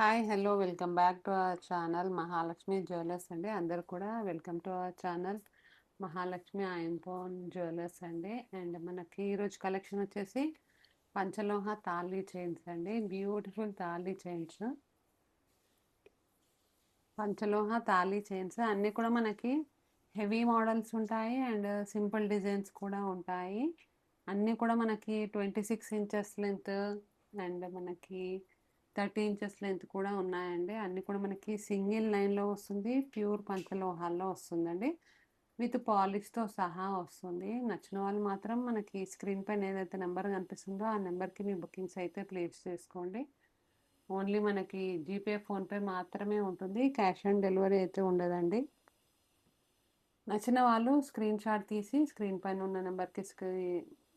Hi hello welcome back to our channel Mahalakshmi jewellers అండి. అందరు కూడా welcome to our channel Mahalakshmi ఐంపోన్ జ్యువెలర్స్ అండి. అండ్ మనకి ఈరోజు కలెక్షన్ వచ్చేసి పంచలోహ తాళీ చైన్స్ అండి. బ్యూటిఫుల్ తాళీ చైన్స్, పంచలోహ తాళీ చైన్స్ అన్నీ కూడా మనకి హెవీ మోడల్స్ ఉంటాయి అండ్ సింపుల్ డిజైన్స్ కూడా ఉంటాయి. అన్నీ కూడా మనకి 26 ఇంచెస్ లెంత్ అండ్ మనకి 30 ఇంచెస్ లెంత్ కూడా ఉన్నాయండి. అన్నీ కూడా మనకి సింగిల్ లైన్లో వస్తుంది, ప్యూర్ పంచలోహాల్లో వస్తుందండి, విత్ పాలిష్తో సహా వస్తుంది. నచ్చిన వాళ్ళు మాత్రం మనకి స్క్రీన్ పైన ఏదైతే నెంబర్ కనిపిస్తుందో ఆ నెంబర్కి మీ బుకింగ్స్ అయితే ప్లేస్ చేసుకోండి. ఓన్లీ మనకి జీపే ఫోన్పే మాత్రమే ఉంటుంది, క్యాష్ ఆన్ డెలివరీ అయితే ఉండదండి. నచ్చిన వాళ్ళు స్క్రీన్ షాట్ తీసి స్క్రీన్ పైన ఉన్న నెంబర్కి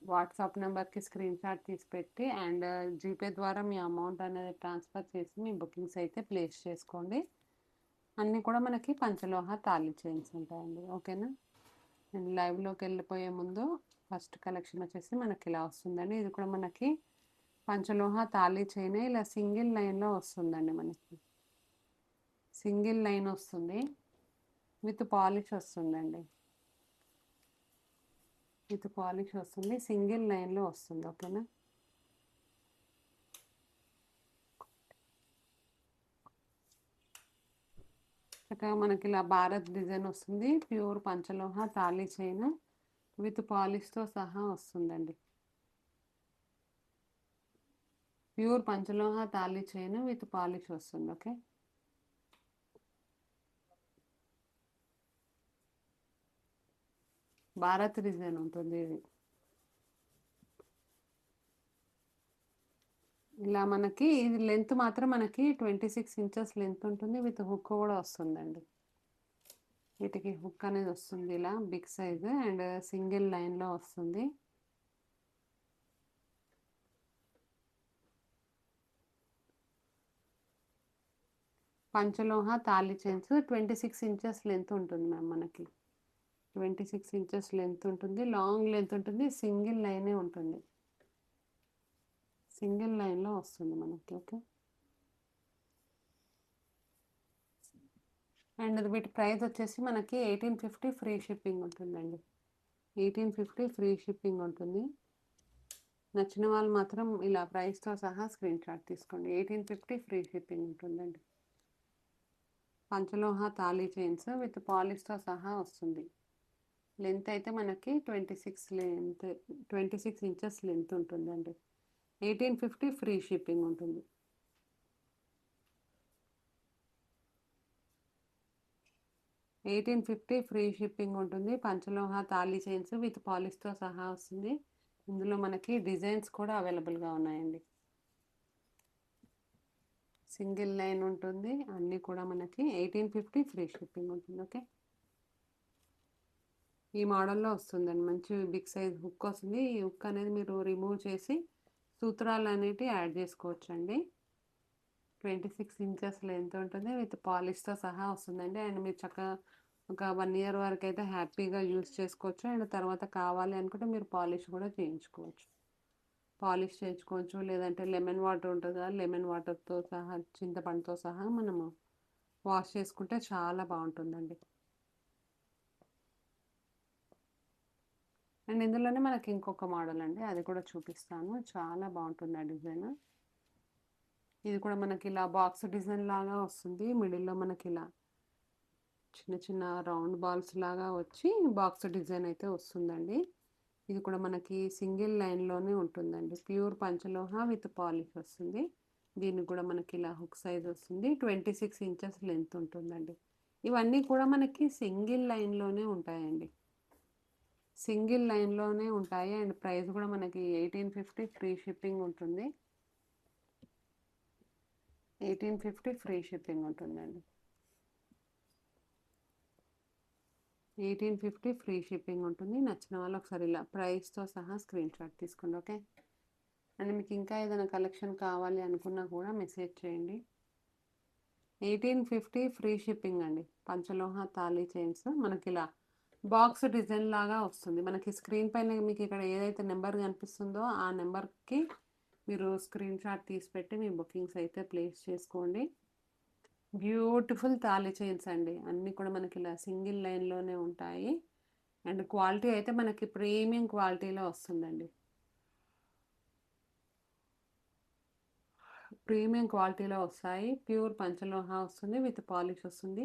వాట్సాప్ నెంబర్కి స్క్రీన్ షాట్ తీసి పెట్టి అండ్ జీపే ద్వారా మీ అమౌంట్ అనేది ట్రాన్స్ఫర్ చేసి మీ బుకింగ్స్ అయితే ప్లేస్ చేసుకోండి. అన్నీ కూడా మనకి పంచలోహ తాళీ చైన్స్ ఉంటాయండి. ఓకేనా? నేను లైవ్లోకి వెళ్ళిపోయే ముందు ఫస్ట్ కలెక్షన్ వచ్చేసి మనకి ఇలా వస్తుందండి. ఇది కూడా మనకి పంచలోహ తాళీ చైన్ ఇలా సింగిల్ లైన్లో వస్తుందండి. మనకి సింగిల్ లైన్ వస్తుంది, విత్ పాలిష్ వస్తుందండి. విత్ పాలిష్ వస్తుంది, సింగిల్ లైన్లో వస్తుంది. ఓకేనా? చక్కగా మనకి ఇలా భారత్ డిజైన్ వస్తుంది, ప్యూర్ పంచలోహ తాళీ చైన్ విత్ పాలిష్తో సహా వస్తుందండి. ప్యూర్ పంచలోహ తాళీ చైన్ విత్ పాలిష్ వస్తుంది. ఓకే, భారత్ డిజైన్ ఉంటుంది ఇది. ఇలా మనకి ఇది లెంత్ మాత్రం మనకి 26 ఇంచెస్ లెంత్ ఉంటుంది, విత్ హుక్ కూడా వస్తుందండి. వీటికి హుక్ అనేది వస్తుంది ఇలా బిగ్ సైజ్ అండ్ సింగిల్ లైన్లో వస్తుంది. పంచలోహ తాళీ చైన్స్ 26 ఇంచెస్ లెంత్ ఉంటుంది మ్యామ్. మనకి 26 ఇంచెస్ లెంత్ ఉంటుంది, లాంగ్ లెంత్ ఉంటుంది, సింగిల్ లైనే ఉంటుంది, సింగిల్ లైన్లో వస్తుంది మనకి. ఓకే, అండ్ వీటి ప్రైస్ వచ్చేసి మనకి 1850 ఫ్రీ షిప్పింగ్ ఉంటుందండి. 1850 ఫ్రీ షిప్పింగ్ ఉంటుంది. నచ్చిన వాళ్ళు మాత్రం ఇలా ప్రైస్తో సహా స్క్రీన్ షాట్ తీసుకోండి. 1850 ఫ్రీ షిప్పింగ్ ఉంటుందండి. పంచలోహ తాళీ చైన్స్ విత్ పాలిష్తో సహా వస్తుంది. లెంత్ అయితే మనకి 26 ఇంచెస్ లెంత్ ఉంటుందండి. 1850 ఫ్రీ షిప్పింగ్ ఉంటుంది. 1850 ఫ్రీ షిప్పింగ్ ఉంటుంది. పంచలోహ తాళీ చైన్స్ విత్ పాలిష్తో సహా వస్తుంది. ఇందులో మనకి డిజైన్స్ కూడా అవైలబుల్గా ఉన్నాయండి. సింగిల్ లైన్ ఉంటుంది, అన్నీ కూడా మనకి 1850 ఫ్రీ షిప్పింగ్ ఉంటుంది. ఓకే, ఈ మోడల్లో వస్తుందండి. మంచి బిగ్ సైజ్ హుక్ వస్తుంది. ఈ హుక్ అనేది మీరు రిమూవ్ చేసి సూత్రాలు అనేవి యాడ్ చేసుకోవచ్చు అండి. 26 ఇంచెస్ లెంత్ ఉంటుంది, విత్ పాలిష్తో సహా వస్తుందండి. అండ్ మీరు చక్కగా ఒక 1 ఇయర్ వరకు అయితే హ్యాపీగా యూస్ చేసుకోవచ్చు. అండ్ తర్వాత కావాలి అనుకుంటే మీరు పాలిష్ కూడా చేయించుకోవచ్చు. పాలిష్ చేయించుకోవచ్చు, లేదంటే లెమన్ వాటర్ ఉంటుంది కదా, లెమన్ వాటర్తో సహా చింతపండుతో సహా మనము వాష్ చేసుకుంటే చాలా బాగుంటుందండి. అండ్ ఇందులోనే మనకి ఇంకొక మోడల్ అండి, అది కూడా చూపిస్తాను. చాలా బాగుంటుంది ఆ డిజైన్. ఇది కూడా మనకి ఇలా బాక్స్ డిజైన్ లాగా వస్తుంది. మిడిల్లో మనకి ఇలా చిన్న చిన్న రౌండ్ బాల్స్ లాగా వచ్చి బాక్స్ డిజైన్ అయితే వస్తుందండి. ఇది కూడా మనకి సింగిల్ లైన్లోనే ఉంటుందండి. ప్యూర్ పంచలోహ విత్ పాలిష్ వస్తుంది. దీనికి కూడా మనకి ఇలా హుక్ సైజ్ వస్తుంది. 26 ఇంచెస్ లెంత్ ఉంటుందండి. ఇవన్నీ కూడా మనకి సింగిల్ లైన్లోనే ఉంటాయండి. సింగిల్ లైన్లోనే ఉంటాయి. అండ్ ప్రైస్ కూడా మనకి 1850 ఫ్రీ షిప్పింగ్ ఉంటుంది. 1850 ఫ్రీ షిప్పింగ్ ఉంటుందండి. 1850 ఫ్రీ షిప్పింగ్ ఉంటుంది. నచ్చిన వాళ్ళు ఒకసారి ఇలా ప్రైస్తో సహా స్క్రీన్ షాట్ తీసుకోండి. ఓకే, అండ్ మీకు ఇంకా ఏదైనా కలెక్షన్ కావాలి అనుకున్నా కూడా మెసేజ్ చేయండి. 1850 ఫ్రీ షిప్పింగ్ అండి. పంచలోహ తాళీ చైన్స్ మనకి ఇలా బాక్స్ డిజైన్ లాగా వస్తుంది. మనకి స్క్రీన్ పైన మీకు ఇక్కడ ఏదైతే నెంబర్ కనిపిస్తుందో ఆ నెంబర్కి మీరు స్క్రీన్ షాట్ తీసి పెట్టి మీ బుకింగ్స్ అయితే ప్లేస్ చేసుకోండి. బ్యూటిఫుల్ తాళి చైన్స్ అండి. అన్నీ కూడా మనకి ఇలా సింగిల్ లైన్‌లోనే ఉంటాయి. అండ్ క్వాలిటీ అయితే మనకి ప్రీమియం క్వాలిటీలో వస్తుందండి. ప్రీమియం క్వాలిటీలో వస్తాయి. ప్యూర్ పంచలోహ వస్తుంది. విత్ పాలిష్ వస్తుంది.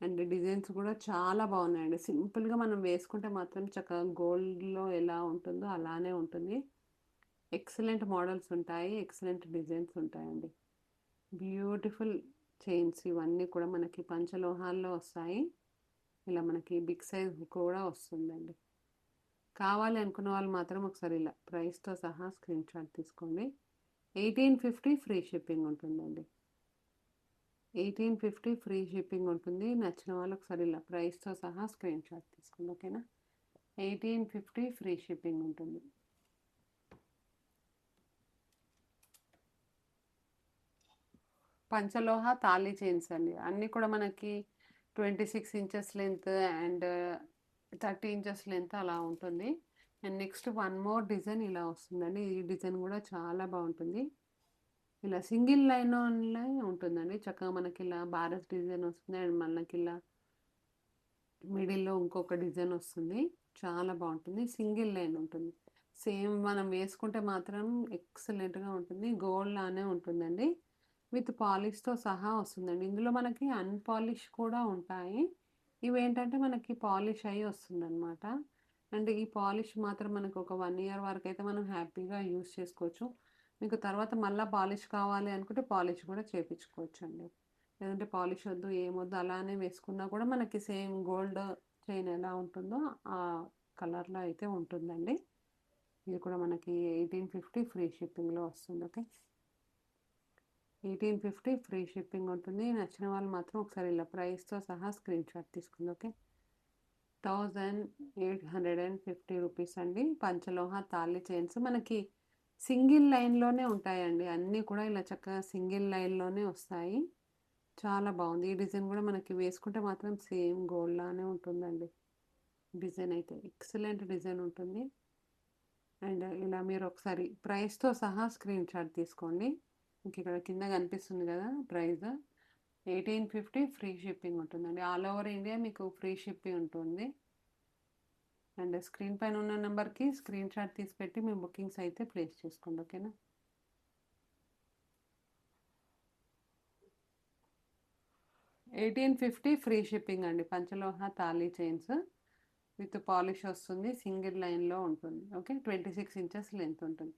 అండ్ డిజైన్స్ కూడా చాలా బాగున్నాయండి. సింపుల్‌గా మనం వేసుకుంటే మాత్రం చక్కగా గోల్డ్‌లో ఎలా ఉంటుందో అలానే ఉంటుంది. ఎక్సలెంట్ మోడల్స్ ఉంటాయి. ఎక్సలెంట్ డిజైన్స్ ఉంటాయండి. బ్యూటిఫుల్ చైన్స్ ఇవన్నీ కూడా మనకి పంచలోహాల్లో వస్తాయి. ఇలా మనకి బిగ్ సైజ్ కూడా వస్తుందండి. కావాలి అనుకున్న వాళ్ళు మాత్రం ఒకసారి ఇలా ప్రైస్‌తో సహా స్క్రీన్ షాట్ తీసుకోండి. 1850 ఫ్రీ షిప్పింగ్ ఉంటుందండి. 1850 ఫ్రీ షిప్పింగ్ ఉంటుంది. నచ్చిన వాళ్ళు ఒకసారి ఇలా ప్రైస్‌తో సహా స్క్రీన్ షాట్ తీసుకోండి. ఓకేనా? 1850 ఫ్రీ షిప్పింగ్ ఉంటుంది. పంచలోహ తాళి చైన్స్ అండి. అన్నీ కూడా మనకి 26 inches length and 30 inches length అలా ఉంటుంది. And next one more design ఇలా వస్తుందండి. ఈ డిజైన్ కూడా చాలా బాగుంటుంది. ఇలా సింగిల్ లైన్‌లోనే ఉంటుందండి. చక్కగా మనకి ఇలా బారస్ డిజైన్ వస్తుంది. అండ్ మనకి ఇలా మిడిల్‌లో ఇంకొక డిజైన్ వస్తుంది. చాలా బాగుంటుంది. సింగిల్ లైన్ ఉంటుంది. సేమ్ మనం వేసుకుంటే మాత్రం ఎక్సలెంట్‌గా ఉంటుంది. గోల్డ్ లానే ఉంటుందండి. విత్ పాలిష్‌తో సహా వస్తుందండి. ఇందులో మనకి అన్‌పాలిష్ కూడా ఉంటాయి. ఇవేంటంటే మనకి పాలిష్ అయ్యి వస్తుందనమాట. అండ్ ఈ పాలిష్ మాత్రం మనకు ఒక 1 ఇయర్ వరకైతే మనం హ్యాపీగా యూజ్ చేసుకోవచ్చు. మీకు తర్వాత మళ్ళా పాలిష్ కావాలి అనుకుంటే పాలిష్ కూడా చేపించుకోవచ్చండి. లేదంటే పాలిష్ వద్దు, ఏమొద్దు అలానే వేసుకున్నా కూడా మనకి సేమ్ గోల్డ్ చైన్ ఎలా ఉంటుందో ఆ కలర్‌లో అయితే ఉంటుందండి. ఇది కూడా మనకి 1850 ఫ్రీ షిప్పింగ్‌లో వస్తుంది. ఓకే. 1850 ఫ్రీ షిప్పింగ్ ఉంటుంది. నచ్చిన వాళ్ళు మాత్రం ఒకసారి ఇలా ప్రైస్‌తో సహా స్క్రీన్ షాట్ తీసుకోండి. ఓకే. 1850 రూపీస్ అండి. పంచలోహ తాళి చైన్స్ మనకి సింగిల్ లైన్‌లోనే ఉంటాయండి. అన్నీ కూడా ఇలా చక్కగా సింగిల్ లైన్‌లోనే వస్తాయి. చాలా బాగుంది. ఈ డిజైన్ కూడా మనకి వేసుకుంటే మాత్రం సేమ్ గోల్డ్ లానే ఉంటుందండి. డిజైన్ అయితే ఎక్సలెంట్ డిజైన్ ఉంటుంది. అండ్ ఇలా మీరు ఒకసారి ప్రైస్‌తో సహా స్క్రీన్ షాట్ తీసుకోండి. మీకు ఇక్కడ కింద కనిపిస్తుంది కదా ప్రైస్. 1850 ఫ్రీ షిప్పింగ్ ఉంటుందండి. ఆల్ ఓవర్ ఇండియా మీకు ఫ్రీ షిప్పింగ్ ఉంటుంది. అండ్ స్క్రీన్ పైన ఉన్న నెంబర్‌కి స్క్రీన్ షాట్ తీసి పెట్టి మీ బుకింగ్స్ అయితే ప్లేస్ చేసుకోండి. ఓకేనా? 1850 ఫ్రీ షిప్పింగ్ అండి. పంచలోహ తాళి చైన్స్ విత్ పాలిష్ వస్తుంది. సింగిల్ లైన్‌లో ఉంటుంది. ఓకే. 26 ఇంచెస్ లెంత్ ఉంటుంది.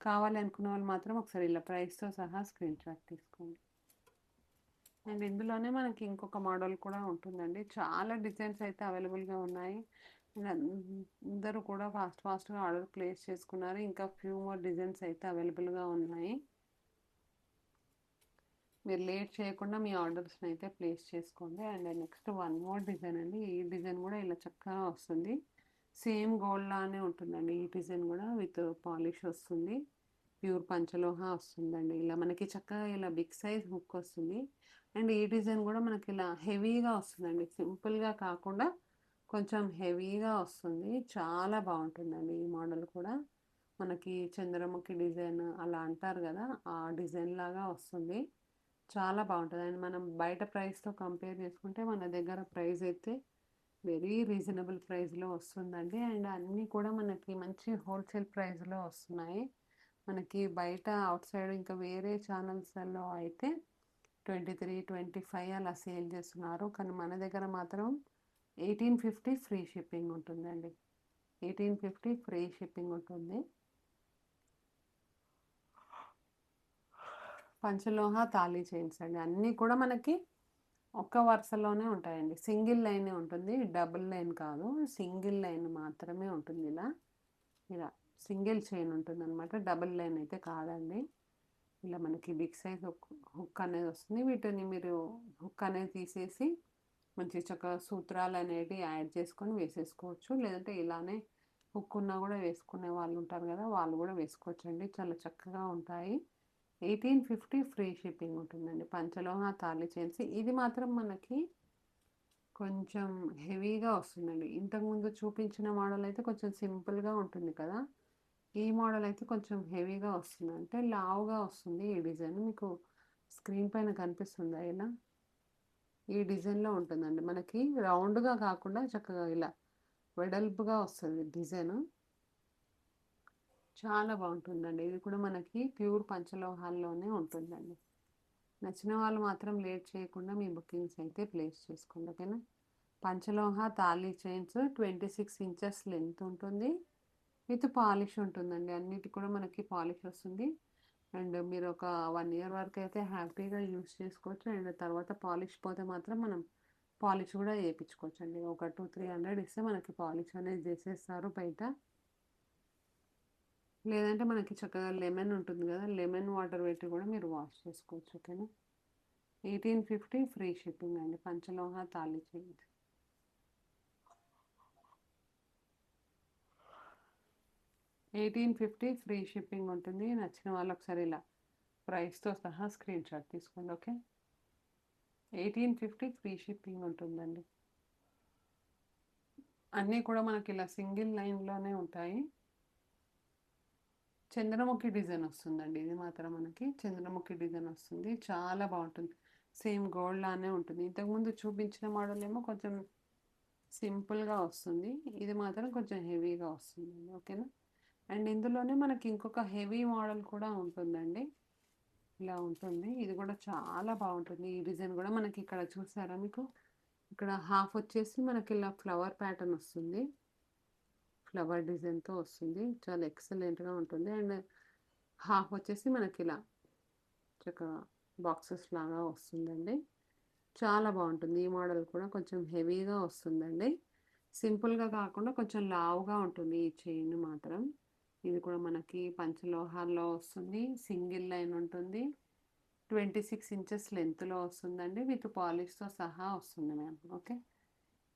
కావాలి అనుకున్న వాళ్ళు మాత్రం ఒకసారి ఇలా ప్రైస్‌తో సహా స్క్రీన్ షాట్ తీసుకోండి. అండ్ ఇందులోనే మనకి ఇంకొక మోడల్ కూడా ఉంటుందండి. చాలా డిజైన్స్ అయితే అవైలబుల్‌గా ఉన్నాయి. అండ్ అందరూ కూడా ఫాస్ట్‌గా ఆర్డర్ ప్లేస్ చేసుకున్నారు. ఇంకా ఫ్యూ మోర్ డిజైన్స్ అయితే అవైలబుల్‌గా ఉన్నాయి. మీరు లేట్ చేయకుండా మీ ఆర్డర్స్‌ని అయితే ప్లేస్ చేసుకోండి. And next one more design అండి. ఈ డిజైన్ కూడా ఇలా చక్కగా వస్తుంది. సేమ్ గోల్డ్ లానే ఉంటుందండి. ఈ డిజైన్ కూడా విత్ పాలిష్ వస్తుంది. ప్యూర్ పంచలోహ వస్తుందండి. ఇలా మనకి చక్కగా ఇలా బిగ్ సైజ్ హుక్ వస్తుంది. అండ్ ఈ డిజైన్ కూడా మనకి ఇలా హెవీగా వస్తుందండి. సింపుల్‌గా కాకుండా కొంచెం హెవీగా వస్తుంది. చాలా బాగుంటుందండి ఈ మోడల్ కూడా. మనకి చంద్రముఖి డిజైన్ అలా అంటారు కదా! ఆ డిజైన్ లాగా వస్తుంది. చాలా బాగుంటది. అండ్ మనం బయట ప్రైస్‌తో కంపేర్ చేసుకుంటే మన దగ్గర ప్రైస్ అయితే వెరీ రీజనబుల్ ప్రైస్‌లో వస్తుందండి. అండ్ అన్నీ కూడా మనకి మంచి హోల్‌సేల్ ప్రైస్‌లో వస్తున్నాయి. మనకి బయట ఔట్ సైడ్ ఇంకా వేరే ఛానల్స్‌లో అయితే 23, 25 అలా సేల్ చేస్తున్నారు. కానీ మన దగ్గర మాత్రం 1850 ఫ్రీ షిప్పింగ్ ఉంటుందండి. 1850 ఫ్రీ షిప్పింగ్ ఉంటుంది. పంచలోహ తాళి చైన్స్ అండి. అన్నీ కూడా మనకి ఒక్క వరుసలోనే ఉంటాయండి. సింగిల్ లైనే ఉంటుంది. డబుల్ లైన్ కాదు. సింగిల్ లైన్ మాత్రమే ఉంటుంది ఇలా. ఇలా సింగిల్ చైన్ ఉంటుందనమాట. డబుల్ లైన్ అయితే కాదండి. ఇలా మనకి బిగ్ సైజ్ హుక్ అనేది వస్తుంది. వీటిని మీరు హుక్ అనేది తీసేసి మంచి చక్కగా సూత్రాలు అనేటివి యాడ్ చేసుకొని వేసేసుకోవచ్చు. లేదంటే ఇలానే హుక్ ఉన్నా కూడా వేసుకునే వాళ్ళు ఉంటారు కదా! వాళ్ళు కూడా వేసుకోవచ్చండి. చాలా చక్కగా ఉంటాయి. 1850 ఫ్రీ షిప్పింగ్ ఉంటుందండి. పంచలోహ తాళి చైన్స్. ఇది మాత్రం మనకి కొంచెం హెవీగా వస్తుందండి. ఇంతకుముందు చూపించిన మోడల్ అయితే కొంచెం సింపుల్‌గా ఉంటుంది కదా! ఈ మోడల్ అయితే కొంచెం హెవీగా వస్తుంది, అంటే లావుగా వస్తుంది. ఈ డిజైన్ మీకు స్క్రీన్ పైన కనిపిస్తుందా ఇలా? ఈ డిజైన్లో ఉంటుందండి. మనకి రౌండ్గా కాకుండా చక్కగా ఇలా వెడల్పుగా వస్తుంది డిజైన్. చాలా బాగుంటుందండి. ఇది కూడా మనకి ప్యూర్ పంచలోహాల్లోనే ఉంటుందండి. నచ్చిన వాళ్ళు మాత్రం లేట్ చేయకుండా మీ బుకింగ్స్ అయితే ప్లేస్ చేసుకోండి, ఓకేనా? పంచలోహ తాళీ చైన్స్ 26 ఇంచెస్ లెంత్ ఉంటుంది. విత్ పాలిష్ ఉంటుందండి. అన్నిటి కూడా మనకి పాలిష్ వస్తుంది. అండ్ మీరు ఒక 1 ఇయర్ వరకు అయితే హ్యాపీగా యూస్ చేసుకోవచ్చు. అండ్ తర్వాత పాలిష్ పోతే మాత్రం మనం పాలిష్ కూడా చేయించుకోవచ్చు అండి. ఒక 200-300 ఇస్తే మనకి పాలిష్ అనేది చేసేస్తారు బయట. లేదంటే మనకి చక్కగా లెమన్ ఉంటుంది కదా, లెమన్ వాటర్ పెట్టి కూడా మీరు వాష్ చేసుకోవచ్చు, ఓకేనా? 1850 ఫ్రీ షిప్పింగ్ అండి. పంచలోహ తాళి చైన్స్ 1850 ఫ్రీ షిప్పింగ్ ఉంటుంది. నచ్చిన వాళ్ళు ఒకసారి ఇలా ప్రైస్తో సహా స్క్రీన్ షాట్ తీసుకోండి, ఓకే? 1850 ఫ్రీ షిప్పింగ్ ఉంటుందండి. అన్నీ కూడా మనకి ఇలా సింగిల్ లైన్లోనే ఉంటాయి. చంద్రముఖి డిజైన్ వస్తుందండి. ఇది మాత్రం మనకి చంద్రముఖి డిజైన్ వస్తుంది. చాలా బాగుంటుంది. సేమ్ గోల్డ్ లానే ఉంటుంది. ఇంతకుముందు చూపించిన మోడల్ ఏమో కొంచెం సింపుల్గా వస్తుంది. ఇది మాత్రం కొంచెం హెవీగా వస్తుంది, ఓకేనా? అండ్ ఇందులోనే మనకి ఇంకొక హెవీ మోడల్ కూడా ఉంటుందండి. ఇలా ఉంటుంది. ఇది కూడా చాలా బాగుంటుంది. ఈ డిజైన్ కూడా మనకి ఇక్కడ చూసారా మీకు? ఇక్కడ హాఫ్ వచ్చేసి మనకి ఇలా ఫ్లవర్ ప్యాటర్న్ వస్తుంది. ఫ్లవర్ డిజైన్తో వస్తుంది. చాలా ఎక్సలెంట్గా ఉంటుంది. అండ్ హాఫ్ వచ్చేసి మనకి ఇలా చక్కగా బాక్సెస్ లాగా వస్తుందండి. చాలా బాగుంటుంది. ఈ మోడల్ కూడా కొంచెం హెవీగా వస్తుందండి. సింపుల్గా కాకుండా కొంచెం లావుగా ఉంటుంది ఈ చైన్ మాత్రం. ఇది కూడా మనకి పంచలోహాల్లో వస్తుంది. సింగిల్ లైన్ ఉంటుంది. 26 ఇంచెస్ లెంత్లో వస్తుందండి. విత్ పాలిష్తో సహా వస్తుంది మ్యామ్, ఓకే?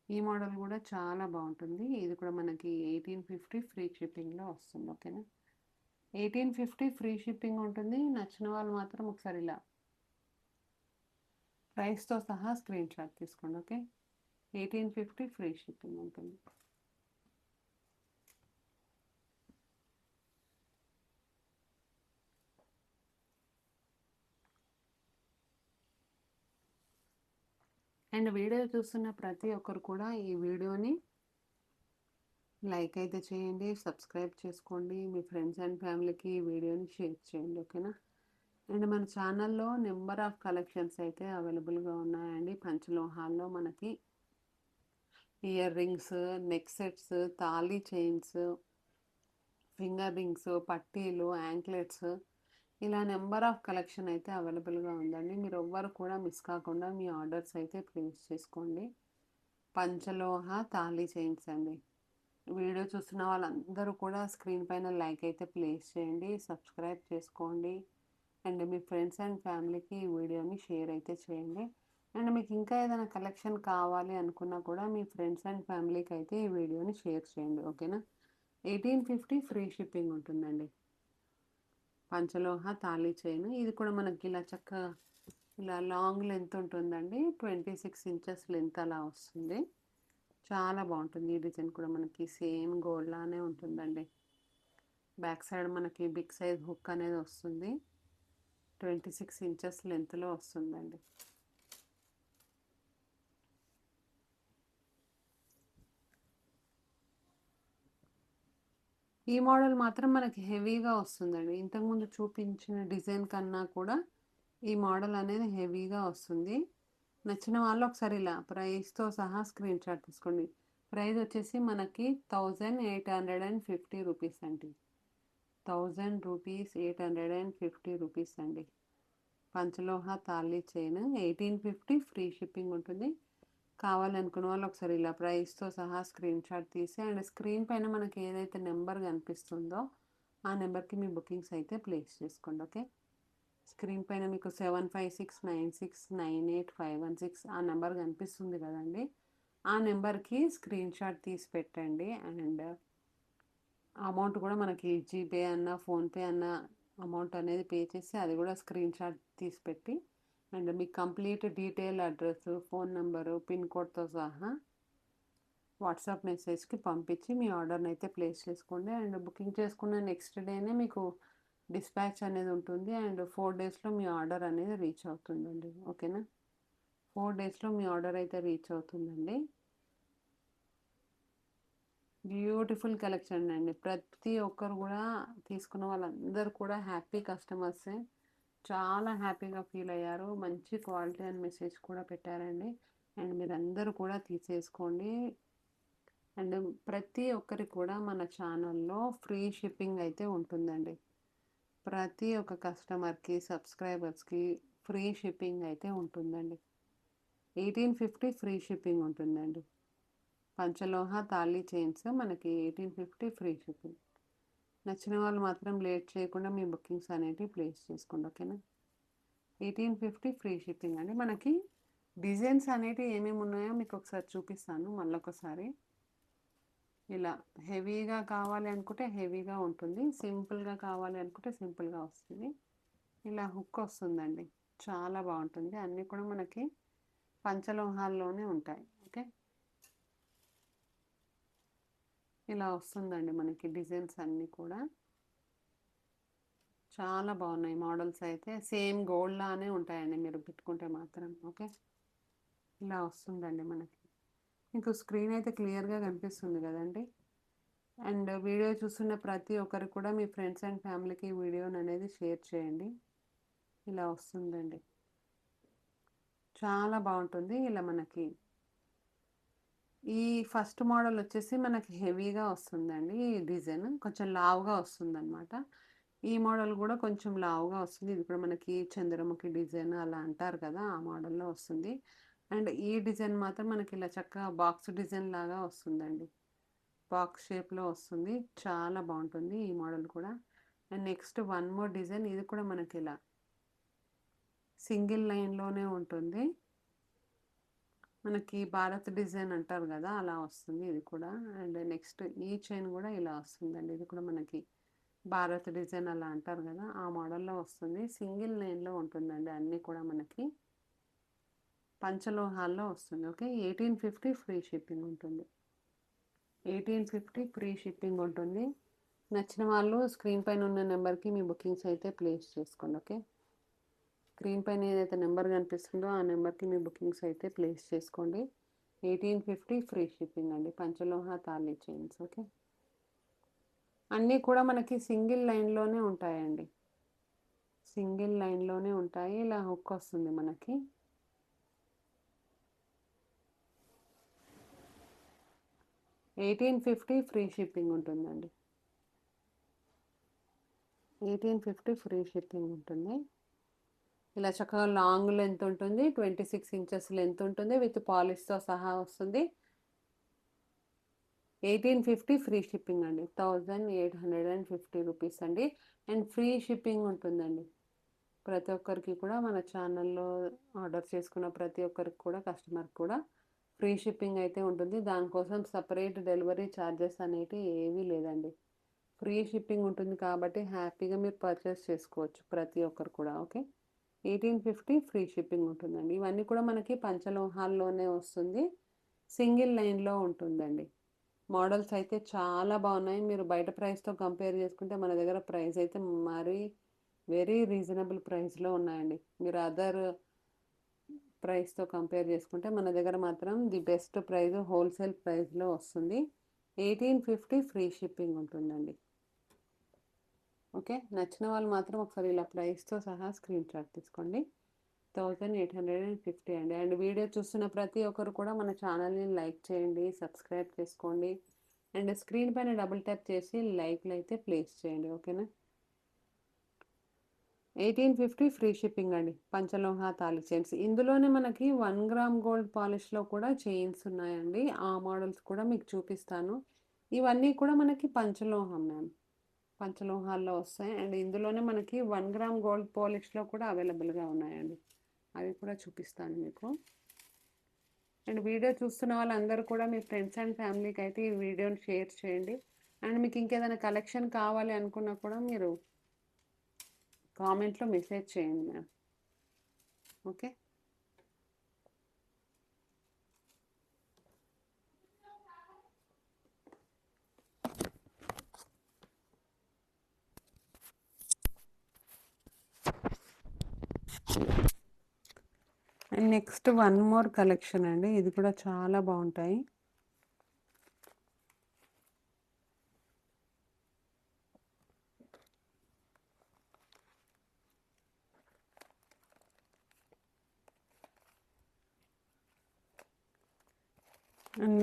ఈ మోడల్ కూడా చాలా బాగుంటుంది. ఇది కూడా మనకి 1850 ఫ్రీ షిప్పింగ్లో వస్తుంది, ఓకేనా? 1850 ఫ్రీ షిప్పింగ్ ఉంటుంది. నచ్చిన వాళ్ళు మాత్రం ఒకసారి ఇలా ప్రైస్తో సహా స్క్రీన్ షాట్ తీసుకోండి, ఓకే? 1850 ఫ్రీ షిప్పింగ్ ఉంటుంది. అండ్ వీడియో చూస్తున్న ప్రతి ఒక్కరు కూడా ఈ వీడియోని లైక్ అయితే చేయండి, సబ్స్క్రైబ్ చేసుకోండి, మీ ఫ్రెండ్స్ అండ్ ఫ్యామిలీకి ఈ వీడియోని షేర్ చేయండి, ఓకేనా? అండ్ మన ఛానల్లో నెంబర్ ఆఫ్ కలెక్షన్స్ అయితే అవైలబుల్గా ఉన్నాయండి. పంచలోహాల్లో మనకి ear rings, neck sets, thali chains, finger rings, పట్టీలు, యాంక్లెట్స్, ఇలా నెంబర్ ఆఫ్ కలెక్షన్ అయితే అవైలబుల్గా ఉందండి. మీరు ఎవ్వరు కూడా మిస్ కాకుండా మీ ఆర్డర్స్ అయితే ప్లేస్ చేసుకోండి. పంచలోహ తాళీ చైన్స్ అండి. వీడియో చూస్తున్న వాళ్ళందరూ కూడా స్క్రీన్ పైన లైక్ అయితే ప్లేస్ చేయండి, సబ్స్క్రైబ్ చేసుకోండి. అండ్ మీ ఫ్రెండ్స్ అండ్ ఫ్యామిలీకి ఈ వీడియోని షేర్ అయితే చేయండి. అండ్ మీకు ఇంకా ఏదైనా కలెక్షన్ కావాలి అనుకున్నా కూడా మీ ఫ్రెండ్స్ అండ్ ఫ్యామిలీకి అయితే ఈ వీడియోని షేర్ చేయండి, ఓకేనా? 1850 ఫ్రీ షిప్పింగ్ ఉంటుందండి. పంచలోహ తాళీ చైన్. ఇది కూడా మనకి ఇలా చక్కగా ఇలా లాంగ్ లెంత్ ఉంటుందండి. 26 ఇంచెస్ లెంత్ అలా వస్తుంది. చాలా బాగుంటుంది. ఈ డిజైన్ కూడా మనకి సేమ్ గోల్డ్ లానే ఉంటుందండి. బ్యాక్ సైడ్ మనకి బిగ్ సైజ్ హుక్ అనేది వస్తుంది. 26 ఇంచెస్ లెంత్లో వస్తుందండి. ఈ మోడల్ మాత్రం మనకి హెవీగా వస్తుందండి. ఇంతకుముందు చూపించిన డిజైన్ కన్నా కూడా ఈ మోడల్ అనేది హెవీగా వస్తుంది. నచ్చిన వాళ్ళు ఒకసారి ఇలా ప్రైస్తో సహా స్క్రీన్ షాట్ తీసుకోండి. ప్రైస్ వచ్చేసి మనకి 1850 రూపీస్ అండి. 1000 రూపీస్, 850 రూపీస్ అండి. పంచలోహ తాళీ చైన్ 1850 ఫ్రీ షిప్పింగ్ ఉంటుంది. కావాలనుకున్న వాళ్ళు ఒకసారి ఇలా ప్రైస్తో సహా స్క్రీన్ షాట్ తీసి అండ్ స్క్రీన్ పైన మనకి ఏదైతే నెంబర్ కనిపిస్తుందో ఆ నెంబర్కి మీ బుకింగ్స్ అయితే ప్లేస్ చేసుకోండి, ఓకే? స్క్రీన్ పైన మీకు 7569698516 ఆ నెంబర్ కనిపిస్తుంది కదండి. ఆ నెంబర్కి స్క్రీన్ షాట్ తీసి పెట్టండి. అండ్ అమౌంట్ కూడా మనకి జీపే అన్న ఫోన్పే అన్న అమౌంట్ అనేది పే చేసి అది కూడా స్క్రీన్ షాట్ తీసి పెట్టి and me complete detail address, phone number, pin కోడ్తో సహా వాట్సాప్ మెసేజ్కి పంపించి మీ ఆర్డర్ని అయితే ప్లేస్ చేసుకోండి. అండ్ బుకింగ్ చేసుకున్న నెక్స్ట్ డేనే మీకు డిస్పాచ్ అనేది ఉంటుంది. అండ్ 4 డేస్లో మీ ఆర్డర్ అనేది రీచ్ అవుతుందండి. ఓకేనా? 4 డేస్లో మీ ఆర్డర్ అయితే రీచ్ అవుతుందండి. బ్యూటిఫుల్ కలెక్షన్ అండి. ప్రతి ఒక్కరు కూడా తీసుకున్న వాళ్ళందరూ కూడా హ్యాపీ కస్టమర్సే. చాలా హ్యాపీగా ఫీల్ అయ్యారు. మంచి క్వాలిటీ అని మెసేజ్ కూడా పెట్టారండి. అండ్ మీరందరూ కూడా తీసేసుకోండి. అండ్ ప్రతి ఒక్కరికి కూడా మన ఛానల్లో ఫ్రీ షిప్పింగ్ అయితే ఉంటుందండి. ప్రతి ఒక్క కస్టమర్కి, సబ్స్క్రైబర్స్కి ఫ్రీ షిప్పింగ్ అయితే ఉంటుందండి. 1850 ఫ్రీ షిప్పింగ్ ఉంటుందండి. పంచలోహ తాళీ చైన్స్ మనకి 1850 ఫ్రీ షిప్పింగ్. నచ్చిన వాళ్ళు మాత్రం లేట్ చేయకుండా మీ బుకింగ్స్ అనేవి ప్లేస్ చేసుకోండి. ఓకేనా? 1850 ఫ్రీ షిప్పింగ్ అండి. మనకి డిజైన్స్ అనేవి ఏమేమి ఉన్నాయో మీకు ఒకసారి చూపిస్తాను మళ్ళొకసారి. ఇలా హెవీగా కావాలి అనుకుంటే హెవీగా ఉంటుంది. సింపుల్గా కావాలి అనుకుంటే సింపుల్గా వస్తుంది. ఇలా హుక్ వస్తుందండి. చాలా బాగుంటుంది. అన్నీ కూడా మనకి పంచలోహాల్లోనే ఉంటాయి. ఓకే, ఇలా వస్తుందండి మనకి డిజైన్స్ అన్నీ కూడా చాలా బాగున్నాయి. మోడల్స్ అయితే సేమ్ గోల్డ్ లానే ఉంటాయండి మీరు పెట్టుకుంటే మాత్రం. ఓకే, ఇలా వస్తుందండి మనకి. మీకు స్క్రీన్ అయితే క్లియర్గా కనిపిస్తుంది కదండి. అండ్ వీడియో చూస్తున్న ప్రతి ఒక్కరికి కూడా మీ ఫ్రెండ్స్ అండ్ ఫ్యామిలీకి ఈ వీడియోని అనేది షేర్ చేయండి. ఇలా వస్తుందండి. చాలా బాగుంటుంది. ఇలా మనకి ఈ ఫస్ట్ మోడల్ వచ్చేసి మనకి హెవీగా వస్తుందండి. ఈ డిజైన్ కొంచెం లావుగా వస్తుందన్నమాట. ఈ మోడల్ కూడా కొంచెం లావుగా వస్తుంది. ఇది కూడా మనకి చంద్రముఖి డిజైన్ అలా అంటారు కదా, ఆ మోడల్లో వస్తుంది. అండ్ ఈ డిజైన్ మాత్రం మనకి ఇలా చక్కగా బాక్స్ డిజైన్ లాగా వస్తుందండి. బాక్స్ షేప్లో వస్తుంది. చాలా బాగుంటుంది ఈ మోడల్ కూడా. And next one more design. ఇది కూడా మనకి ఇలా సింగిల్ లైన్లోనే ఉంటుంది. మనకి భారత్ డిజైన్ అంటారు కదా, అలా వస్తుంది ఇది కూడా. అండ్ నెక్స్ట్ ఈ చైన్ కూడా ఇలా వస్తుందండి. ఇది కూడా మనకి భారత్ డిజైన్ అలా అంటారు కదా, ఆ మోడల్లో వస్తుంది. సింగిల్ లైన్లో ఉంటుందండి. అన్నీ కూడా మనకి పంచలోహాల్లో వస్తుంది. ఓకే, 1850 ఫ్రీ షిప్పింగ్ ఉంటుంది. 1850 ఫ్రీ షిప్పింగ్ ఉంటుంది. నచ్చిన వాళ్ళు స్క్రీన్ పైన ఉన్న నెంబర్కి మీ బుకింగ్స్ అయితే ప్లేస్ చేసుకోండి. ఓకే, స్క్రీన్ పైన ఏదైతే నెంబర్ కనిపిస్తుందో ఆ నెంబర్కి మీ బుకింగ్స్ అయితే ప్లేస్ చేసుకోండి. 1850 ఫ్రీ షిప్పింగ్ అండి. పంచలోహ తాళీ చైన్స్. ఓకే, అన్నీ కూడా మనకి సింగిల్ లైన్లోనే ఉంటాయండి. సింగిల్ లైన్లోనే ఉంటాయి. ఇలా హుక్ వస్తుంది మనకి. $1850 ఫ్రీ షిప్పింగ్ ఉంటుందండి. 1850 ఫ్రీ షిప్పింగ్ ఉంటుంది. ఇలా చక్కగా లాంగ్ లెంత్ ఉంటుంది. 26 ఇంచెస్ లెంత్ ఉంటుంది. విత్ పాలిష్తో సహా వస్తుంది. 1850 ఫ్రీ షిప్పింగ్ అండి. 1850 రూపీస్ అండి. అండ్ ఫ్రీ షిప్పింగ్ ఉంటుందండి. ప్రతి ఒక్కరికి కూడా మన ఛానల్లో ఆర్డర్ చేసుకున్న ప్రతి ఒక్కరికి కూడా కస్టమర్కి కూడా ఫ్రీ షిప్పింగ్ అయితే ఉంటుంది. దానికోసం సపరేట్ డెలివరీ ఛార్జెస్ అనేవి ఏవీ లేదండి. ఫ్రీ షిప్పింగ్ ఉంటుంది కాబట్టి హ్యాపీగా మీరు పర్చేస్ చేసుకోవచ్చు ప్రతి ఒక్కరు కూడా. ఓకే, 1850 ఫ్రీ షిప్పింగ్ ఉంటుందండి. ఇవన్నీ కూడా మనకి పంచలోహాల్లోనే వస్తుంది. సింగిల్ లైన్లో ఉంటుందండి. మోడల్స్ అయితే చాలా బాగున్నాయి. మీరు బయట ప్రైస్తో కంపేర్ చేసుకుంటే మన దగ్గర ప్రైస్ అయితే మరీ వెరీ రీజనబుల్ ప్రైస్లో ఉన్నాయండి. మీరు అదర్ ప్రైస్తో కంపేర్ చేసుకుంటే మన దగ్గర మాత్రం ది బెస్ట్ ప్రైస్ హోల్సేల్ ప్రైస్లో వస్తుంది. 1850 ఫ్రీ షిప్పింగ్ ఉంటుందండి. ఓకే, నచ్చిన వాళ్ళు మాత్రం ఒకసారి ఇలా ప్రైస్తో సహా స్క్రీన్ షాట్ తీసుకోండి. 1850 అండి. అండ్ వీడియో చూస్తున్న ప్రతి ఒక్కరు కూడా మన ఛానల్ని లైక్ చేయండి, సబ్స్క్రైబ్ చేసుకోండి. అండ్ స్క్రీన్ పైన డబుల్ ట్యాప్ చేసి లైక్లు అయితే ప్లేస్ చేయండి. ఓకేనా? 1850 ఫ్రీ షిప్పింగ్ అండి. పంచలోహ తాళి చైన్స్. ఇందులోనే మనకి 1 గ్రామ్ గోల్డ్ పాలిష్లో కూడా చైన్స్ ఉన్నాయండి. ఆ మోడల్స్ కూడా మీకు చూపిస్తాను. ఇవన్నీ కూడా మనకి పంచలోహం మ్యామ్. పంచలోహాల్లో వస్తాయి. అండ్ ఇందులోనే మనకి 1 గ్రామ్ గోల్డ్ పాలిష్లో కూడా అవైలబుల్గా ఉన్నాయండి. అవి కూడా చూపిస్తాను మీకు. అండ్ వీడియో చూస్తున్న వాళ్ళందరూ కూడా మీ ఫ్రెండ్స్ అండ్ ఫ్యామిలీకి అయితే ఈ వీడియోని షేర్ చేయండి. అండ్ మీకు ఇంకేదైనా కలెక్షన్ కావాలి అనుకున్నా కూడా మీరు కామెంట్లో మెసేజ్ చేయండి ma'am. Okay, next one more collection అండి. ఇది కూడా చాలా బాగుంటాయి.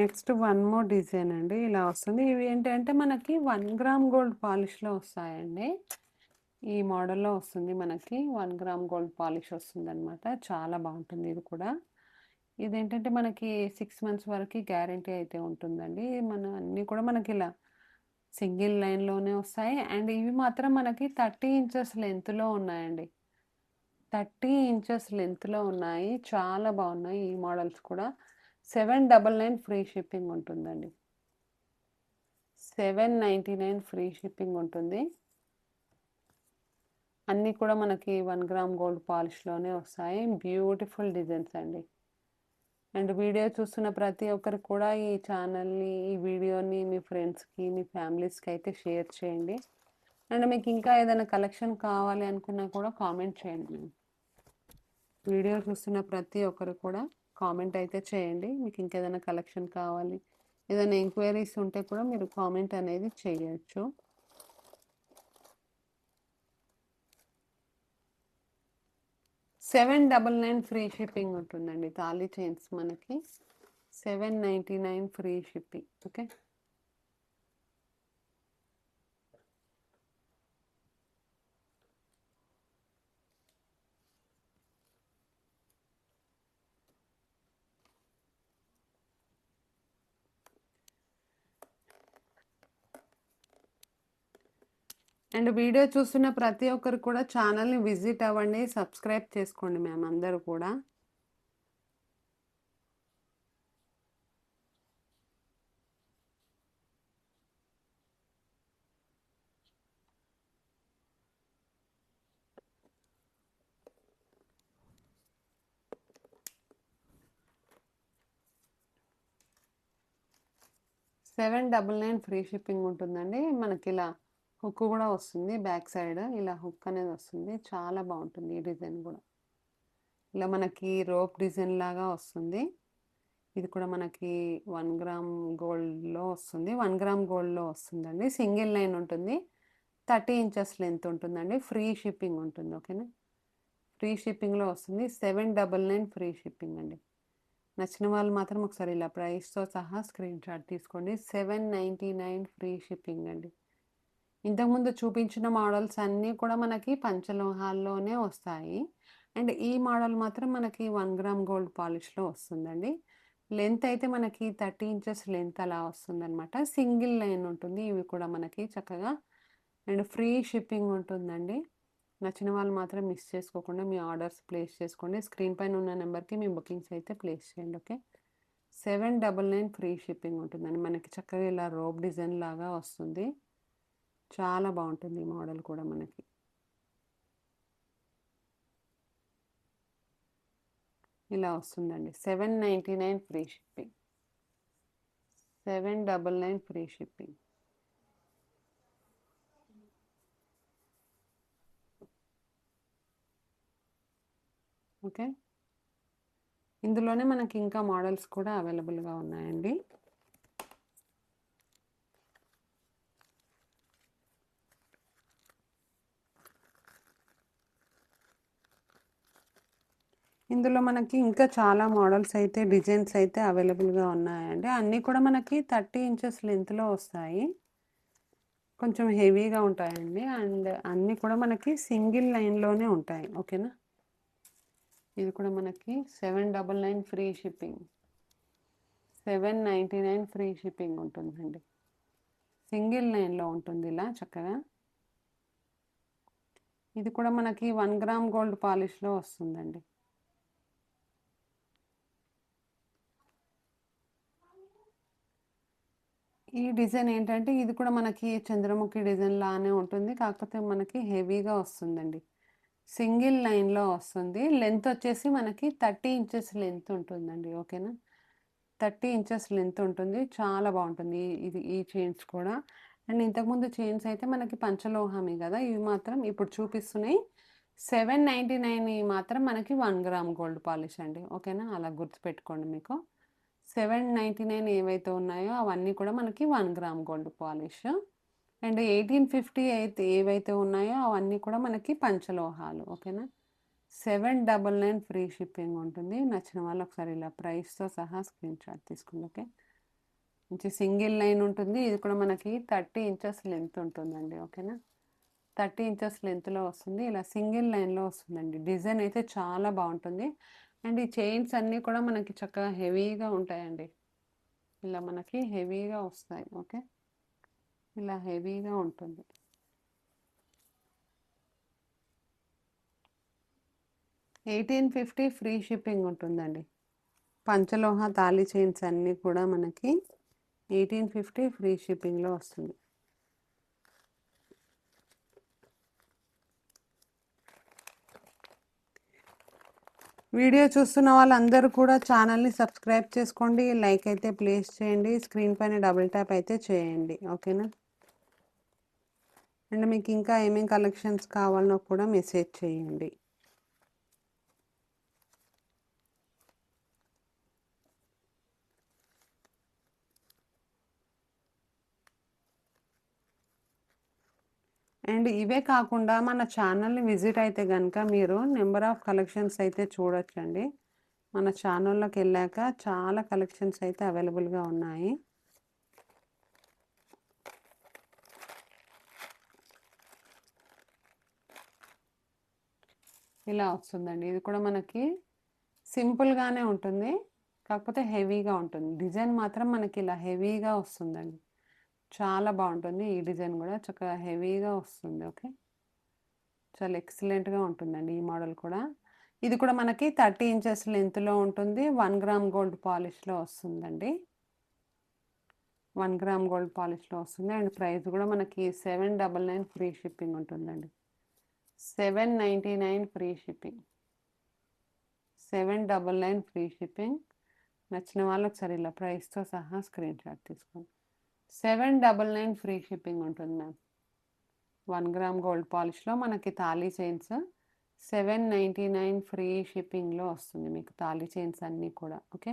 నెక్స్ట్ వన్ మోర్ డిజైన్ అండి. ఇలా వస్తుంది. ఇవి ఏంటంటే మనకి 1 గ్రామ్ గోల్డ్ పాలిష్లో వస్తాయండి. ఈ మోడల్లో వస్తుంది మనకి 1 గ్రామ్ గోల్డ్ పాలిష్ వస్తుందన్నమాట. చాలా బాగుంటుంది ఇది కూడా. ఇదేంటంటే మనకి 6 మంత్స్ వరకు గ్యారంటీ అయితే ఉంటుందండి. మన అన్నీ కూడా మనకి ఇలా సింగిల్ లైన్లోనే వస్తాయి. అండ్ ఇవి మాత్రం మనకి 30 ఇంచెస్ లెంత్లో ఉన్నాయండి. 30 ఇంచెస్ లెంత్లో ఉన్నాయి. చాలా బాగున్నాయి ఈ మోడల్స్ కూడా. 799 ఫ్రీ షిప్పింగ్ ఉంటుందండి. 799 ఫ్రీ షిప్పింగ్ ఉంటుంది. అన్నీ కూడా మనకి 1 గ్రామ్ గోల్డ్ పాలిష్లోనే వస్తాయి. బ్యూటిఫుల్ డిజైన్స్ అండి. అండ్ వీడియో చూస్తున్న ప్రతి ఒక్కరికి కూడా ఈ ఛానల్ని, ఈ వీడియోని మీ ఫ్రెండ్స్కి, మీ ఫ్యామిలీస్కి అయితే షేర్ చేయండి. అండ్ మీకు ఇంకా ఏదైనా కలెక్షన్ కావాలి అనుకున్నా కూడా కామెంట్ చేయండి. వీడియో చూస్తున్న ప్రతి ఒక్కరు కూడా కామెంట్ అయితే చేయండి. మీకు ఇంకేదైనా కలెక్షన్ కావాలి, ఏదైనా ఎంక్వైరీస్ ఉంటే కూడా మీరు కామెంట్ అనేది చేయొచ్చు. $799 ఫ్రీ షిప్పింగ్ ఉంటుందండి. తాళీ చైన్స్ మనకి $799 free shipping. Okay. And video చూస్తున్న ప్రతి ఒక్కరు కూడా ఛానల్ని విజిట్ అవ్వండి, సబ్స్క్రైబ్ చేసుకోండి మ్యామ్ అందరూ కూడా. $799 ఫ్రీ షిప్పింగ్ ఉంటుందండి. మనకి ఇలా హుక్ కూడా వస్తుంది. బ్యాక్ సైడ్ ఇలా హుక్ అనేది వస్తుంది. చాలా బాగుంటుంది ఈ డిజైన్ కూడా. ఇలా మనకి రోప్ డిజైన్ లాగా వస్తుంది. ఇది కూడా మనకి 1 గ్రామ్ గోల్డ్లో వస్తుంది. 1 గ్రామ్ గోల్డ్లో వస్తుందండి. సింగిల్ లైన్ ఉంటుంది. 30 ఇంచెస్ లెంత్ ఉంటుందండి. ఫ్రీ షిప్పింగ్ ఉంటుంది. ఓకేనా. ఫ్రీ షిప్పింగ్లో వస్తుంది. 799 ఫ్రీ షిప్పింగ్ అండి. నచ్చిన వాళ్ళు మాత్రం ఒకసారి ఇలా ప్రైస్తో సహా స్క్రీన్ షాట్ తీసుకోండి. 799 ఫ్రీ షిప్పింగ్ అండి. ఇంతకుముందు చూపించిన మోడల్స్ అన్నీ కూడా మనకి పంచలోహాల్లోనే వస్తాయి. అండ్ ఈ మోడల్ మాత్రం మనకి 1 గ్రామ్ గోల్డ్ పాలిష్లో వస్తుందండి. లెంత్ అయితే మనకి 30 ఇంచెస్ లెంత్ అలా వస్తుందన్నమాట. సింగిల్ లైన్ ఉంటుంది. ఇవి కూడా మనకి చక్కగా అండ్ ఫ్రీ షిప్పింగ్ ఉంటుందండి. నచ్చిన వాళ్ళు మాత్రం మిస్ చేసుకోకుండా మీ ఆర్డర్స్ ప్లేస్ చేసుకోండి. స్క్రీన్ పైన ఉన్న నెంబర్కి మీ బుకింగ్స్ అయితే ప్లేస్ చేయండి. ఓకే. 799 ఫ్రీ షిప్పింగ్ ఉంటుందండి. మనకి చక్కగా ఇలా రోప్ డిజైన్ లాగా వస్తుంది. చాలా బాగుంటుంది ఈ మోడల్ కూడా మనకి. ఇలా వస్తుందండి. 799 free shipping. 799 free shipping. Okay. ఇందులోనే మనకి ఇంకా మోడల్స్ కూడా అవైలబుల్గా ఉన్నాయండి. ఇందులో మనకి ఇంకా చాలా మోడల్స్ అయితే డిజైన్స్ అయితే అవైలబుల్గా ఉన్నాయండి. అన్నీ కూడా మనకి 30 ఇంచెస్ లెంత్లో వస్తాయి. కొంచెం హెవీగా ఉంటాయండి. అండ్ అన్నీ కూడా మనకి సింగిల్ లైన్లోనే ఉంటాయి. ఓకేనా. ఇది కూడా మనకి 799 ఫ్రీ షిప్పింగ్. 799 ఫ్రీ షిప్పింగ్ ఉంటుందండి. సింగిల్ లైన్లో ఉంటుంది ఇలా చక్కగా. ఇది కూడా మనకి 1 గ్రామ్ గోల్డ్ పాలిష్లో వస్తుందండి. ఈ డిజైన్ ఏంటంటే ఇది కూడా మనకి చంద్రముఖి డిజైన్ లానే ఉంటుంది. కాకపోతే మనకి హెవీగా వస్తుందండి. సింగిల్ లైన్లో వస్తుంది. లెంత్ వచ్చేసి మనకి 30 ఇంచెస్ లెంత్ ఉంటుందండి. ఓకేనా. 30 ఇంచెస్ లెంత్ ఉంటుంది. చాలా బాగుంటుంది ఇది ఈ చైన్స్ కూడా. అండ్ ఇంతకుముందు చైన్స్ అయితే మనకి పంచలోహమే కదా. ఇవి మాత్రం ఇప్పుడు చూపిస్తున్నాయి 799 మాత్రం మనకి 1 గ్రామ్ గోల్డ్ పాలిష్ అండి. ఓకేనా? అలా గుర్తుపెట్టుకోండి మీకు. 799 ఏవైతే ఉన్నాయో అవన్నీ కూడా మనకి 1 గ్రామ్ గోల్డ్ పాలిష్. అండ్ 1850 అయితే ఏవైతే ఉన్నాయో అవన్నీ కూడా మనకి పంచలోహాలు. ఓకేనా? 799 ఫ్రీ షిప్పింగ్ ఉంటుంది. నచ్చిన వాళ్ళు ఒకసారి ఇలా ప్రైస్‌తో సహా స్క్రీన్‌షాట్ తీసుకోండి. ఓకే. మంచి సింగిల్ లైన్ ఉంటుంది. ఇది కూడా మనకి 30 ఇంచెస్ లెంత్ ఉంటుందండి. ఓకేనా? 30 ఇంచెస్ లెంత్‌లో వస్తుంది. ఇలా సింగిల్ లైన్‌లో వస్తుందండి. డిజైన్ అయితే చాలా బావుంటుంది. అండ్ ఈ చైన్స్ అన్నీ కూడా మనకి చక్కగా హెవీగా ఉంటాయండి. ఇలా మనకి హెవీగా వస్తాయి. ఓకే. ఇలా హెవీగా ఉంటుంది. 1850 ఫ్రీ షిప్పింగ్ ఉంటుందండి. పంచలోహ తాళి చైన్స్ అన్నీ కూడా మనకి 1850 ఫ్రీ షిప్పింగ్‌లో వస్తుంది. వీడియో చూస్తున్న వాళ్ళందరూ కూడా ఛానల్‌ని సబ్స్క్రైబ్ చేసుకోండి. లైక్ అయితే ప్లేస్ చేయండి. స్క్రీన్ పైన డబుల్ ట్యాప్ అయితే చేయండి. ఓకేనా? అండ్ మీకు ఇంకా ఏమేం కలెక్షన్స్ కావాలనో కూడా మెసేజ్ చేయండి. అండ్ ఇవే కాకుండా మన ఛానల్‌ని విజిట్ అయితే గనుక మీరు నెంబర్ ఆఫ్ కలెక్షన్స్ అయితే చూడొచ్చండి. మన ఛానల్‌లోకెళ్ళాక చాలా కలెక్షన్స్ అయితే అవైలబుల్‌గా ఉన్నాయి. ఇలా వస్తుందండి. ఇది కూడా మనకి సింపుల్‌గానే ఉంటుంది. కాకపోతే హెవీగా ఉంటుంది. డిజైన్ మాత్రం మనకి ఇలా హెవీగా వస్తుందండి. చాలా బావుంటుంది. ఈ డిజైన్ గూడా చక్కగా హెవీగా వస్తుంది. ఓకే. చాలా ఎక్సలెంట్‌గా ఉంటుందండి ఈ మోడల్ కూడా. ఇది కూడా మనకి 30 ఇంచెస్ లెంత్‌లో ఉంటుంది. 1 గ్రామ్ గోల్డ్ పాలిష్‌లో వస్తుందండి. 1 గ్రామ్ గోల్డ్ పాలిష్‌లో వస్తుంది. అండ్ ప్రైస్ కూడా మనకి 799 ఫ్రీ షిప్పింగ్ ఉంటుందండి. 799 ఫ్రీ షిప్పింగ్. 799 free shipping. నచ్చిన వాళ్ళు ఒకసారి ఇలా ప్రైస్‌తో సహా స్క్రీన్‌షాట్ తీసుకోండి. 799 ఫ్రీ షిప్పింగ్ ఉంటుంది మ్యామ్. 1 గ్రామ్ గోల్డ్ పాలిష్‌లో మనకి తాళీ చైన్స్ 799 ఫ్రీ షిప్పింగ్‌లో వస్తుంది మీకు తాళీ చైన్స్ అన్నీ కూడా. ఓకే.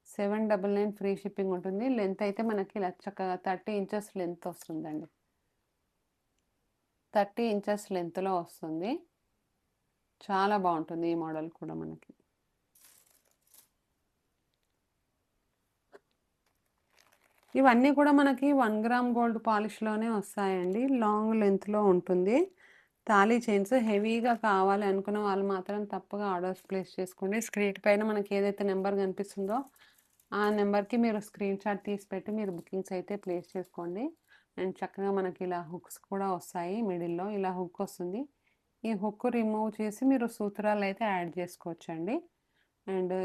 799 ఫ్రీ షిప్పింగ్ ఉంటుంది. లెంత్ అయితే మనకి ఇలా చక్కగా 30 ఇంచెస్ లెంత్ వస్తుందండి. 30 ఇంచెస్ లెంత్‌లో వస్తుంది. చాలా బావుంటుంది ఈ మోడల్ కూడా మనకి. ఇవన్నీ కూడా మనకి 1 గ్రామ్ గోల్డ్ పాలిష్‌లోనే వస్తాయండి. లాంగ్ లెంత్‌లో ఉంటుంది. తాళీ చైన్స్ హెవీగా కావాలి అనుకున్న వాళ్ళు మాత్రం తప్పగా ఆర్డర్స్ ప్లేస్ చేసుకోండి. స్క్రీన్ పైన మనకి ఏదైతే నెంబర్ కనిపిస్తుందో ఆ నెంబర్‌కి మీరు స్క్రీన్‌షాట్ తీసి పెట్టి మీరు బుకింగ్స్ అయితే ప్లేస్ చేసుకోండి. అండ్ చక్కగా మనకి ఇలా హుక్స్ కూడా వస్తాయి. మిడిల్‌లో ఇలా హుక్ వస్తుంది. ఈ హుక్ రిమూవ్ చేసి మీరు సూత్రాలైతే యాడ్ చేసుకోవచ్చండి. అండ్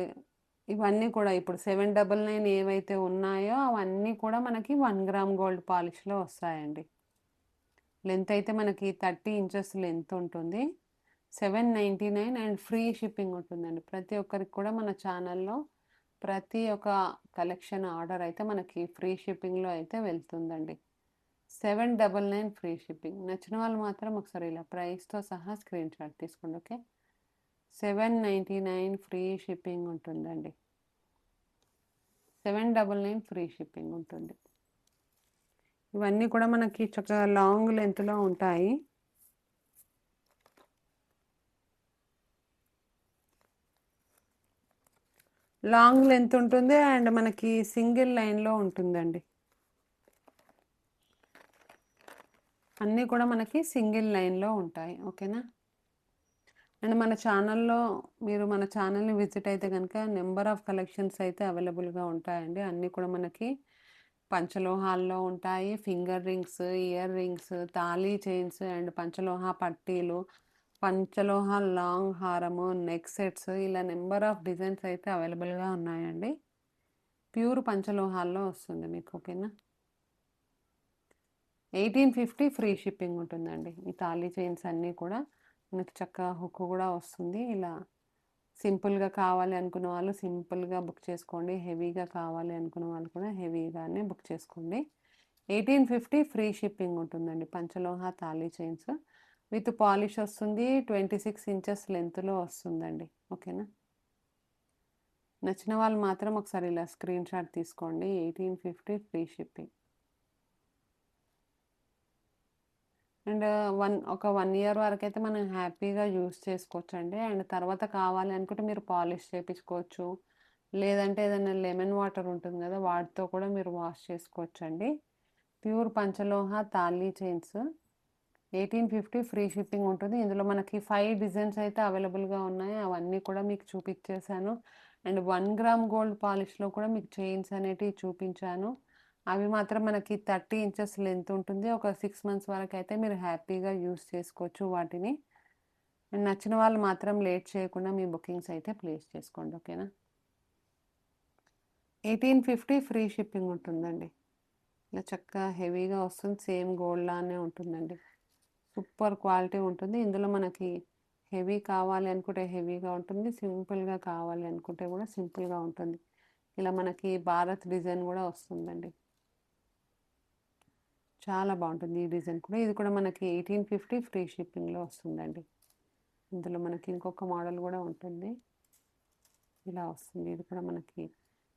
ఇవన్నీ కూడా ఇప్పుడు 799 ఏవైతే ఉన్నాయో అవన్నీ కూడా మనకి 1 గ్రామ్ గోల్డ్ పాలిష్‌లో వస్తాయండి. లెంత్ అయితే మనకి 30 ఇంచెస్ లెంత్ ఉంటుంది. 799 అండ్ ఫ్రీ షిప్పింగ్ ఉంటుందండి. ప్రతి ఒక్కరికి కూడా మన ఛానల్‌లో ప్రతి ఒక్క కలెక్షన్ ఆర్డర్ అయితే మనకి ఫ్రీ షిప్పింగ్‌లో అయితే వెళ్తుందండి. 799 ఫ్రీ షిప్పింగ్. నచ్చిన వాళ్ళు మాత్రం ఒకసారి ఇలా ప్రైస్‌తో సహా స్క్రీన్‌షాట్ తీసుకోండి. ఓకే. 799 ఫ్రీ షిప్పింగ్ ఉంటుందండి. 799 ఫ్రీ షిప్పింగ్ ఉంటుంది. ఇవన్నీ కూడా మనకి చక్కగా లాంగ్ లెంత్‌లో ఉంటాయి. లాంగ్ లెంత్ ఉంటుంది. అండ్ మనకి సింగిల్ లైన్‌లో ఉంటుందండి. అన్నీ కూడా మనకి సింగిల్ లైన్‌లో ఉంటాయి. ఓకేనా? అండ్ మన ఛానల్‌లో మీరు మన ఛానల్‌ని విజిట్ అయితే గనుక నంబర్ ఆఫ్ కలెక్షన్స్ అయితే అవైలబుల్‌గా ఉంటాయండి. అన్నీ కూడా మనకి పంచలోహాల్లో ఉంటాయి. ఫింగర్ రింగ్స్, ఇయర్ రింగ్స్, తాళీ చైన్స్ అండ్ పంచలోహ పట్టీలు, పంచలోహ లాంగ్ హారము, నెక్ సెట్స్ ఇలా నంబర్ ఆఫ్ డిజైన్స్ అయితే అవైలబుల్‌గా ఉన్నాయండి. ప్యూర్ పంచలోహాల్లో వస్తుంది మీకు. ఓకేనా? 1850 ఫ్రీ షిప్పింగ్ ఉంటుందండి. ఈ తాళీ చైన్స్ అన్నీ కూడా మనకి చక్కగా హుక్ కూడా వస్తుంది. ఇలా సింపుల్‌గా కావాలి అనుకున్న వాళ్ళు సింపుల్‌గా బుక్ చేసుకోండి. హెవీగా కావాలి అనుకున్న వాళ్ళు కూడా హెవీగానే బుక్ చేసుకోండి. 1850 ఫ్రీ షిప్పింగ్ ఉంటుందండి. పంచలోహ తాళీ చైన్స్ విత్ పాలిష్ వస్తుంది. 26 ఇంచెస్ లెంత్‌లో వస్తుందండి. ఓకేనా? నచ్చిన వాళ్ళు మాత్రం ఒకసారి ఇలా స్క్రీన్‌షాట్ తీసుకోండి. 1850 ఫ్రీ షిప్పింగ్. అండ్ ఒక 1 ఇయర్ వరకైతే మనం హ్యాపీగా యూజ్ చేసుకోవచ్చండి. అండ్ తర్వాత కావాలి అనుకుంటే మీరు పాలిష్ చేపించుకోవచ్చు. లేదంటే ఏదైనా లెమన్ వాటర్ ఉంటుంది కదా! వాటితో కూడా మీరు వాష్ చేసుకోవచ్చండి. ప్యూర్ పంచలోహ తాళీ చైన్స్ 1850 ఫ్రీ షిప్పింగ్ ఉంటుంది. ఇందులో మనకి 5 డిజైన్స్ అయితే అవైలబుల్‌గా ఉన్నాయి. అవన్నీ కూడా మీకు చూపించేసాను. అండ్ 1 గ్రామ్ గోల్డ్ పాలిష్‌లో కూడా మీకు చైన్స్ అనేటివి చూపించాను. అవి మాత్రం మనకి 30 ఇంచెస్ లెంత్ ఉంటుంది. ఒక 6 మంత్స్ వరకైతే మీరు హ్యాపీగా యూజ్ చేసుకోవచ్చు వాటిని. అండ్ నచ్చిన వాళ్ళు మాత్రం లేట్ చేయకుండా మీ బుకింగ్స్ అయితే ప్లేస్ చేసుకోండి. ఓకేనా? 1850 ఫ్రీ షిప్పింగ్ ఉంటుందండి. ఇలా చక్కగా హెవీగా వస్తుంది. సేమ్ గోల్డ్ లానే ఉంటుందండి. సూపర్ క్వాలిటీ ఉంటుంది. ఇందులో మనకి హెవీ కావాలి అనుకుంటే హెవీగా ఉంటుంది. సింపుల్‌గా కావాలి అనుకుంటే కూడా సింపుల్‌గా ఉంటుంది. ఇలా మనకి భారత్ డిజైన్ కూడా వస్తుందండి. చాలా బాగుంటుంది ఈ డిజైన్ కూడా. ఇది కూడా మనకి 1850 ఫ్రీ షిప్పింగ్‌లో వస్తుందండి. ఇందులో మనకి ఇంకొక మోడల్ కూడా ఉంటుంది. ఇలా వస్తుంది. ఇది కూడా మనకి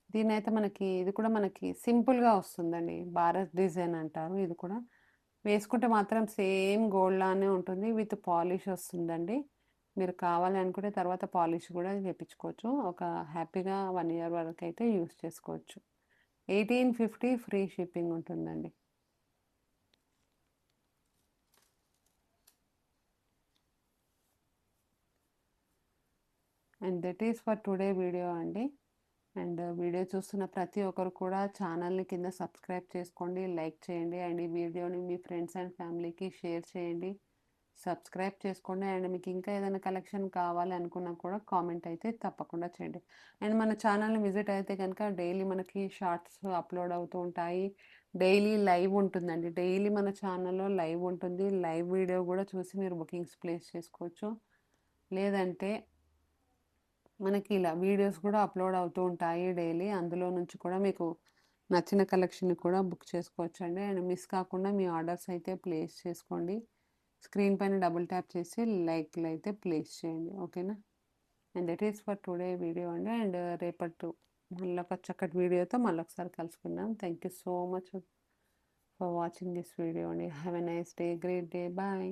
దీన్నైతే మనకి ఇది కూడా మనకి సింపుల్‌గా వస్తుందండి. భారత్ డిజైన్ అంటారు. ఇది కూడా వేసుకుంటే మాత్రం సేమ్ గోల్డ్ లానే ఉంటుంది. విత్ పాలిష్ వస్తుందండి. మీరు కావాలి అనుకుంటే తర్వాత పాలిష్ కూడా చేపించుకోవచ్చు. ఒక హ్యాపీగా 1 ఇయర్ వరకైతే యూజ్ చేసుకోవచ్చు. 1850 ఫ్రీ షిప్పింగ్ ఉంటుందండి. And that is for today video అండి. అండ్ వీడియో చూస్తున్న ప్రతి ఒక్కరు కూడా ఛానల్ని కింద సబ్స్క్రైబ్ చేసుకోండి, లైక్ చేయండి. అండ్ ఈ వీడియోని మీ ఫ్రెండ్స్ అండ్ ఫ్యామిలీకి షేర్ చేయండి, సబ్స్క్రైబ్ చేసుకోండి. అండ్ మీకు ఇంకా ఏదైనా కలెక్షన్ కావాలి అనుకున్నా కూడా కామెంట్ అయితే తప్పకుండా చేయండి. అండ్ మన ఛానల్ని విజిట్ అయితే కనుక డైలీ మనకి షార్ట్స్ అప్లోడ్ అవుతూ ఉంటాయి. డైలీ లైవ్ ఉంటుందండి. డైలీ మన ఛానల్లో లైవ్ ఉంటుంది. లైవ్ వీడియో కూడా చూసి మీరు బుకింగ్స్ ప్లేస్ చేసుకోవచ్చు. లేదంటే మనకి ఇలా వీడియోస్ కూడా అప్లోడ్ అవుతూ ఉంటాయి డైలీ. అందులో నుంచి కూడా మీకు నచ్చిన కలెక్షన్ కూడా బుక్ చేసుకోవచ్చండి. అండ్ మిస్ కాకుండా మీ ఆర్డర్స్ అయితే ప్లేస్ చేసుకోండి. స్క్రీన్ పైన డబుల్ ట్యాప్ చేసి లైక్లు అయితే ప్లేస్ చేయండి. ఓకేనా? And that is for today video అండి. అండ్ రేపటి మళ్ళీ ఒక చక్కటి వీడియోతో మళ్ళీ ఒకసారి కలుసుకుందాం. Thank you so much for watching this video అండి. Have a nice day, great day, bye.